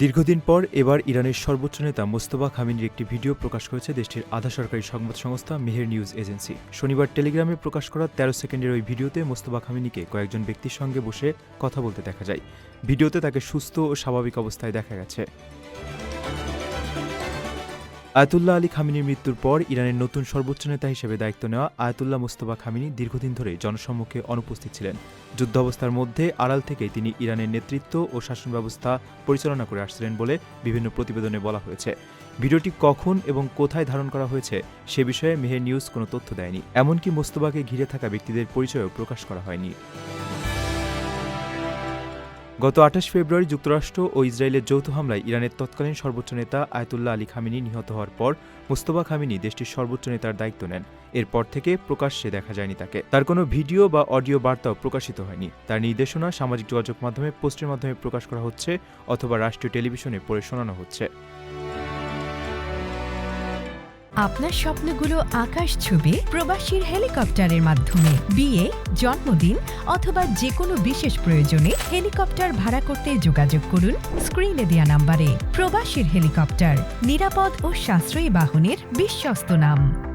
দীর্ঘদিন পর এবার ইরানের সর্বোচ্চ নেতা মোস্তফা খামেনির একটি ভিডিও প্রকাশ করেছে দেশটির আধা সরকারি সংবাদ সংস্থা মেহের নিউজ এজেন্সি। শনিবার টেলিগ্রামে প্রকাশ করা ১৩ সেকেন্ডের ওই ভিডিওতে মোস্তফা খামেনিকে কয়েকজন ব্যক্তির সঙ্গে বসে কথা বলতে দেখা যায়। ভিডিওতে তাকে সুস্থ ও স্বাভাবিক অবস্থায় দেখা গেছে। আয়াতুল্লাহ আলী খামেনির মৃত্যুর পর ইরানের নতুন সর্বোচ্চ নেতা হিসেবে দায়িত্ব নেওয়া আয়াতুল্লাহ মোস্তফা খামেনি দীর্ঘদিন ধরে জনসম্মুখে অনুপস্থিত ছিলেন। যুদ্ধাবস্থার মধ্যে আড়াল থেকে তিনি ইরানের নেতৃত্ব ও শাসন ব্যবস্থা পরিচালনা করে আসছিলেন বলে বিভিন্ন প্রতিবেদনে বলা হয়েছে। ভিডিওটি কখন এবং কোথায় ধারণ করা হয়েছে সে বিষয়ে মেহের নিউজ কোনো তথ্য দেয়নি। এমনকি মোস্তফাকে ঘিরে থাকা ব্যক্তিদের পরিচয়ও প্রকাশ করা হয়নি। গত ২৮ ফেব্রুয়ারি যুক্তরাষ্ট্র ও ইসরায়েলের যৌথ হামলায় ইরানের তৎকালীন সর্বোচ্চ নেতা আয়াতুল্লাহ আলী খামেনি নিহত হওয়ার পর মোস্তফা খামেনি দেশটির সর্বোচ্চ নেতার দায়িত্ব নেন। এরপর থেকে প্রকাশ্যে দেখা যায়নি তাকে। তার কোনো ভিডিও বা অডিও বার্তাও প্রকাশিত হয়নি। তার নির্দেশনা সামাজিক যোগাযোগ মাধ্যমে পোস্টের মাধ্যমে প্রকাশ করা হচ্ছে অথবা রাষ্ট্রীয় টেলিভিশনে পড়ে শোনানো হচ্ছে। আপনার স্বপ্নগুলো আকাশ ছুবে প্রবাসীর হেলিকপ্টারের মাধ্যমে। বিয়ে, জন্মদিন অথবা যে কোনো বিশেষ প্রয়োজনে হেলিকপ্টার ভাড়া করতে যোগাযোগ করুন স্ক্রিনে দেয়া নাম্বারে। প্রবাসীর হেলিকপ্টার, নিরাপদ ও সাশ্রয়ী বাহনের বিশ্বস্ত নাম।